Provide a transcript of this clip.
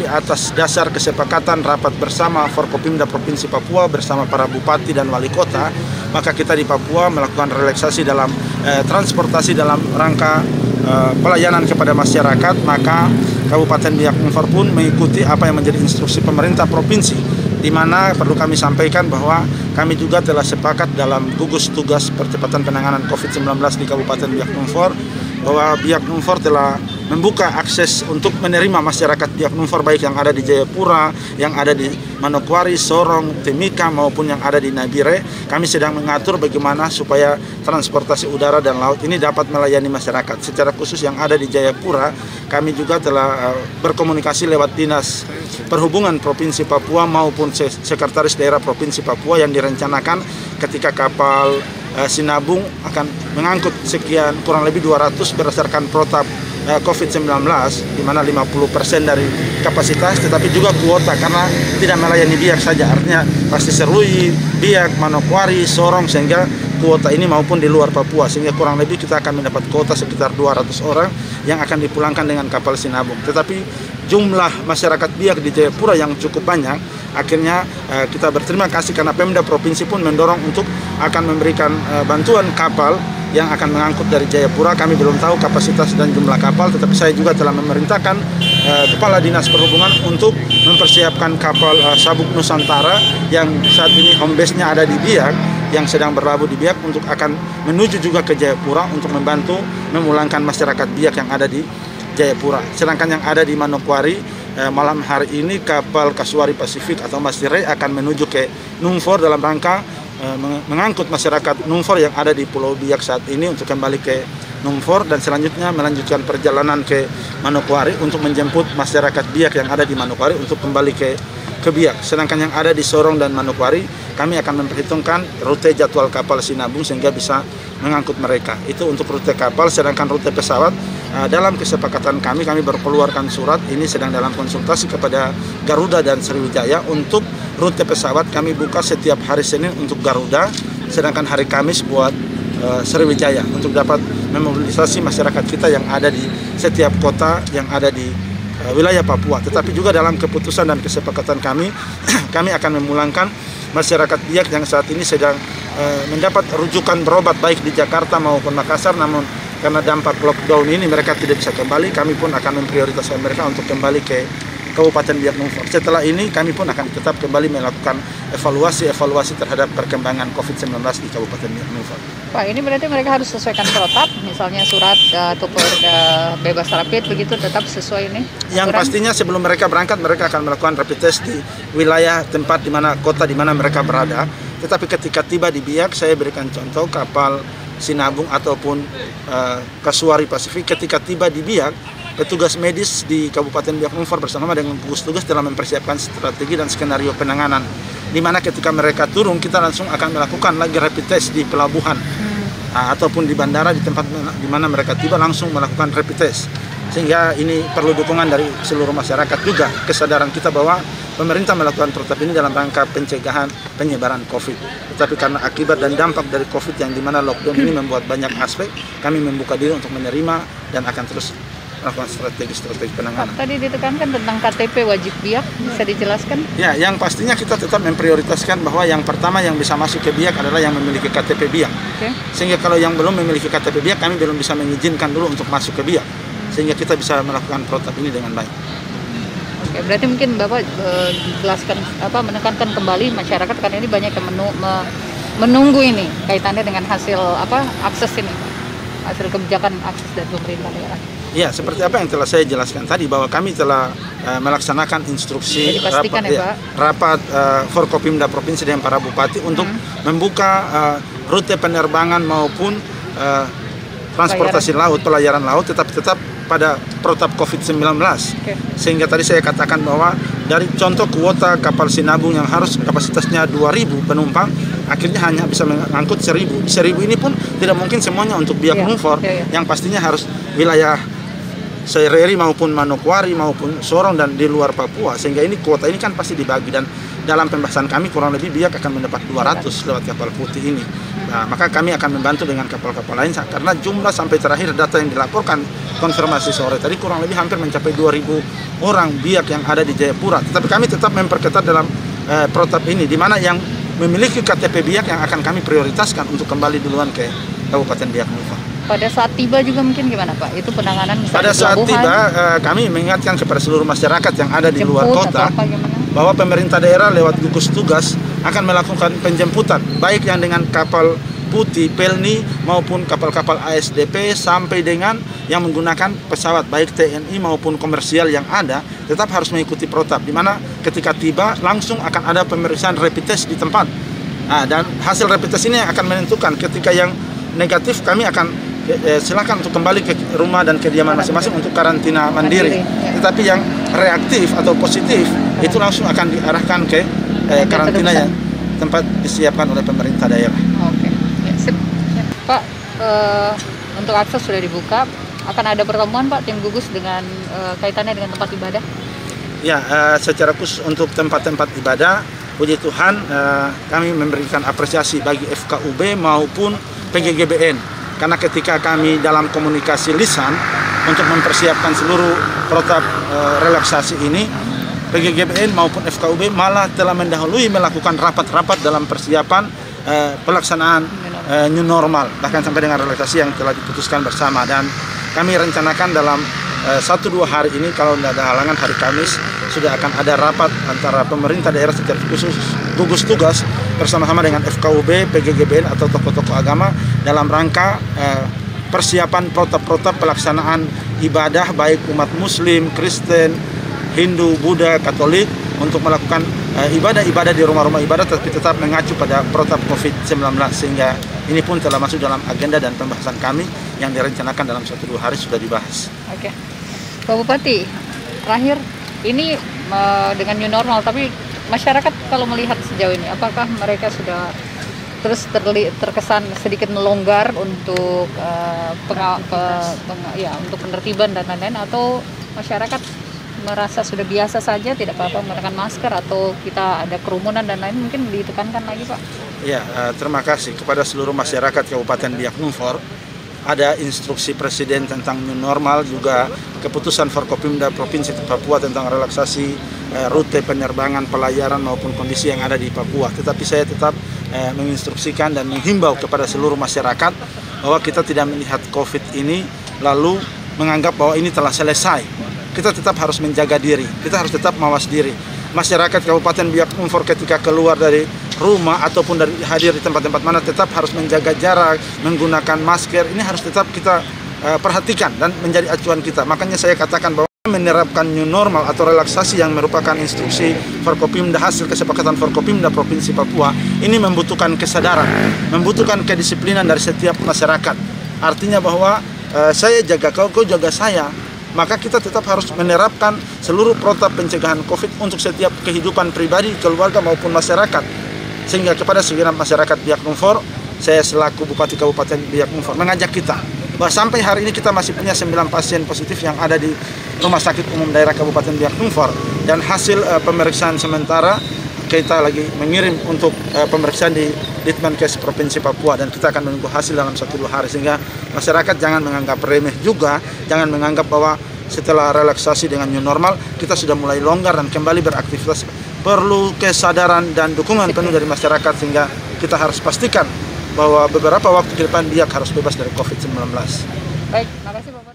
atas dasar kesepakatan rapat bersama Forkopimda Provinsi Papua bersama para bupati dan wali kota, maka kita di Papua melakukan relaksasi dalam transportasi dalam rangka pelayanan kepada masyarakat. Maka Kabupaten Biak Numfor pun mengikuti apa yang menjadi instruksi pemerintah provinsi, di mana perlu kami sampaikan bahwa kami juga telah sepakat dalam gugus tugas percepatan penanganan COVID-19 di Kabupaten Biak Numfor bahwa Biak Numfor telah membuka akses untuk menerima masyarakat Biak Numfor baik yang ada di Jayapura, yang ada di Manokwari, Sorong, Timika maupun yang ada di Nabire. Kami sedang mengatur bagaimana supaya transportasi udara dan laut ini dapat melayani masyarakat. Secara khusus yang ada di Jayapura, kami juga telah berkomunikasi lewat Dinas Perhubungan Provinsi Papua maupun Sekretaris Daerah Provinsi Papua yang direncanakan ketika kapal Sinabung akan mengangkut sekian kurang lebih 200 berdasarkan protap COVID-19, di mana 50% dari kapasitas, tetapi juga kuota karena tidak melayani Biak saja, artinya pasti Serui, Biak, Manokwari, Sorong, sehingga kuota ini maupun di luar Papua, sehingga kurang lebih kita akan mendapat kuota sekitar 200 orang yang akan dipulangkan dengan kapal Sinabung. Tetapi jumlah masyarakat Biak di Jayapura yang cukup banyak, akhirnya kita berterima kasih karena Pemda Provinsi pun mendorong untuk akan memberikan bantuan kapal yang akan mengangkut dari Jayapura. Kami belum tahu kapasitas dan jumlah kapal, tetapi saya juga telah memerintahkan Kepala Dinas Perhubungan untuk mempersiapkan kapal Sabuk Nusantara yang saat ini home base-nya ada di Biak, yang sedang berlabuh di Biak untuk akan menuju juga ke Jayapura untuk membantu memulangkan masyarakat Biak yang ada di Jayapura. Sedangkan yang ada di Manokwari, malam hari ini kapal Kasuari Pasifik atau Masire akan menuju ke Numfor dalam rangka mengangkut masyarakat Numfor yang ada di Pulau Biak saat ini untuk kembali ke Numfor dan selanjutnya melanjutkan perjalanan ke Manokwari untuk menjemput masyarakat Biak yang ada di Manokwari untuk kembali ke Biak. Sedangkan yang ada di Sorong dan Manokwari, kami akan memperhitungkan rute jadwal kapal Sinabung sehingga bisa mengangkut mereka. Itu untuk rute kapal. Sedangkan rute pesawat, dalam kesepakatan kami baru keluarkan surat, ini sedang dalam konsultasi kepada Garuda dan Sriwijaya. Untuk rute pesawat kami buka setiap hari Senin untuk Garuda, sedangkan hari Kamis buat Sriwijaya untuk dapat memobilisasi masyarakat kita yang ada di setiap kota yang ada di wilayah Papua. Tetapi juga dalam keputusan dan kesepakatan kami, kami akan memulangkan masyarakat Biak yang saat ini sedang mendapat rujukan berobat baik di Jakarta maupun Makassar, namun karena dampak lockdown ini mereka tidak bisa kembali. Kami pun akan memprioritaskan mereka untuk kembali ke Kabupaten Biak Numfor. Setelah ini kami pun akan tetap kembali melakukan evaluasi terhadap perkembangan COVID-19 di Kabupaten Biak Numfor. Pak, ini berarti mereka harus sesuaikan protap, misalnya surat ataupun bebas rapid begitu tetap sesuai ini? Yang pastinya sebelum mereka berangkat, mereka akan melakukan rapid test di wilayah tempat di mana kota di mana mereka berada. Tetapi ketika tiba di Biak, saya berikan contoh kapal Sinabung ataupun Kasuari Pasifik ketika tiba di Biak, petugas medis di Kabupaten Biak Numfor bersama dengan gugus tugas telah mempersiapkan strategi dan skenario penanganan, di mana ketika mereka turun kita langsung akan melakukan lagi rapid test di pelabuhan ataupun di bandara, di tempat di mana mereka tiba langsung melakukan rapid test. Sehingga ini perlu dukungan dari seluruh masyarakat juga, kesadaran kita bahwa pemerintah melakukan protap ini dalam rangka pencegahan penyebaran COVID. Tetapi karena akibat dan dampak dari COVID yang dimana lockdown ini membuat banyak aspek, kami membuka diri untuk menerima dan akan terus melakukan strategi penanganan. Pak, tadi ditekankan tentang KTP wajib Biak, bisa dijelaskan? Ya, yang pastinya kita tetap memprioritaskan bahwa yang pertama yang bisa masuk ke Biak adalah yang memiliki KTP Biak. Okay. Sehingga kalau yang belum memiliki KTP Biak, kami belum bisa mengizinkan dulu untuk masuk ke Biak. Sehingga kita bisa melakukan protap ini dengan baik. Oke, berarti mungkin Bapak jelaskan menekankan kembali masyarakat karena ini banyak yang menunggu ini kaitannya dengan hasil akses ini, hasil kebijakan akses dari pemerintah daerah. Ya, seperti apa yang telah saya jelaskan tadi bahwa kami telah melaksanakan instruksi rapat Forkopimda Provinsi dengan para bupati untuk membuka rute penerbangan maupun transportasi laut, pelayaran laut tetap pada protap COVID-19. Okay. Sehingga tadi saya katakan bahwa dari contoh kuota kapal Sinabung yang harus kapasitasnya 2.000 penumpang, akhirnya hanya bisa mengangkut 1.000. 1.000 ini pun tidak mungkin semuanya untuk Biak Numfor, yang pastinya harus wilayah Sereri maupun Manokwari maupun Sorong dan di luar Papua. Sehingga ini kuota ini kan pasti dibagi, dan dalam pembahasan kami kurang lebih Biak akan mendapat 200 lewat kapal putih ini. Nah, maka kami akan membantu dengan kapal-kapal lain karena jumlah sampai terakhir data yang dilaporkan konfirmasi sore tadi kurang lebih hampir mencapai 2.000 orang biak yang ada di Jayapura. Tetapi kami tetap memperketat dalam protap ini, di mana yang memiliki KTP biak yang akan kami prioritaskan untuk kembali duluan ke Kabupaten Biak Numfor. Pada saat tiba juga mungkin gimana Pak? Itu penanganan misalnya pada saat tiba kami mengingatkan kepada seluruh masyarakat yang ada di luar kota bahwa pemerintah daerah lewat gugus tugas akan melakukan penjemputan baik yang dengan kapal putih Pelni maupun kapal-kapal ASDP sampai dengan yang menggunakan pesawat baik TNI maupun komersial yang ada tetap harus mengikuti protap, di mana ketika tiba langsung akan ada pemeriksaan rapid test di tempat. Dan hasil rapid test ini akan menentukan ketika yang negatif kami akan silakan untuk kembali ke rumah dan kediaman masing-masing untuk karantina mandiri. Tetapi yang reaktif atau positif itu langsung akan diarahkan ke karantina yang tempat disiapkan oleh pemerintah daerah. Oke, ya, sip. Pak, untuk akses sudah dibuka, akan ada pertemuan Pak tim gugus dengan kaitannya dengan tempat ibadah? Ya, secara khusus untuk tempat-tempat ibadah, puji Tuhan kami memberikan apresiasi bagi FKUB maupun PGGBN. Karena ketika kami dalam komunikasi lisan untuk mempersiapkan seluruh protap relaksasi ini, PGGBN maupun FKUB malah telah mendahului melakukan rapat-rapat dalam persiapan pelaksanaan new normal, bahkan sampai dengan relaksasi yang telah diputuskan bersama. Dan kami rencanakan dalam 1-2 hari ini, kalau tidak ada halangan hari Kamis, sudah akan ada rapat antara pemerintah daerah secara khusus gugus tugas bersama-sama dengan FKUB, PGGBN atau tokoh-tokoh agama dalam rangka persiapan protap-protap pelaksanaan ibadah baik umat Muslim, Kristen, Hindu, Buddha, Katolik untuk melakukan ibadah-ibadah di rumah-rumah ibadah, tapi tetap mengacu pada protap COVID-19, sehingga ini pun telah masuk dalam agenda dan pembahasan kami yang direncanakan dalam 1-2 hari sudah dibahas. Oke, Pak Bupati, terakhir ini dengan new normal, tapi masyarakat kalau melihat sejauh ini, apakah mereka sudah terus terkesan sedikit melonggar untuk untuk penertiban dan lain-lain, atau masyarakat merasa sudah biasa saja, tidak apa-apa menggunakan masker, atau kita ada kerumunan dan lain, mungkin ditekankan lagi Pak? Ya, terima kasih kepada seluruh masyarakat Kabupaten Biak Numfor. Ada instruksi Presiden tentang new normal, juga keputusan Forkopimda Provinsi Papua tentang relaksasi rute penerbangan, pelayaran maupun kondisi yang ada di Papua. Tetapi saya tetap menginstruksikan dan menghimbau kepada seluruh masyarakat bahwa kita tidak melihat COVID ini lalu menganggap bahwa ini telah selesai. Kita tetap harus menjaga diri, kita harus tetap mawas diri. Masyarakat Kabupaten Biak Numfor ketika keluar dari rumah ataupun dari hadir di tempat-tempat mana tetap harus menjaga jarak, menggunakan masker. Ini harus tetap kita perhatikan dan menjadi acuan kita. Makanya saya katakan bahwa menerapkan new normal atau relaksasi yang merupakan instruksi Forkopimda, hasil kesepakatan Forkopimda Provinsi Papua, ini membutuhkan kesadaran, membutuhkan kedisiplinan dari setiap masyarakat. Artinya bahwa saya jaga kau jaga saya. Maka kita tetap harus menerapkan seluruh protap pencegahan COVID untuk setiap kehidupan pribadi, keluarga maupun masyarakat. Sehingga kepada segenap masyarakat Biak Numfor, saya selaku Bupati Kabupaten Biak Numfor mengajak kita bahwa sampai hari ini kita masih punya 9 pasien positif yang ada di Rumah Sakit Umum Daerah Kabupaten Biak Numfor, dan hasil pemeriksaan sementara kita lagi mengirim untuk pemeriksaan di Ditmenkes Provinsi Papua, dan kita akan menunggu hasil dalam 1-2 hari, sehingga masyarakat jangan menganggap remeh juga, jangan menganggap bahwa setelah relaksasi dengan new normal kita sudah mulai longgar dan kembali beraktivitas. Perlu kesadaran dan dukungan penuh dari masyarakat, sehingga kita harus pastikan bahwa beberapa waktu ke depan Biak harus bebas dari COVID-19. Baik, terima kasih Pak.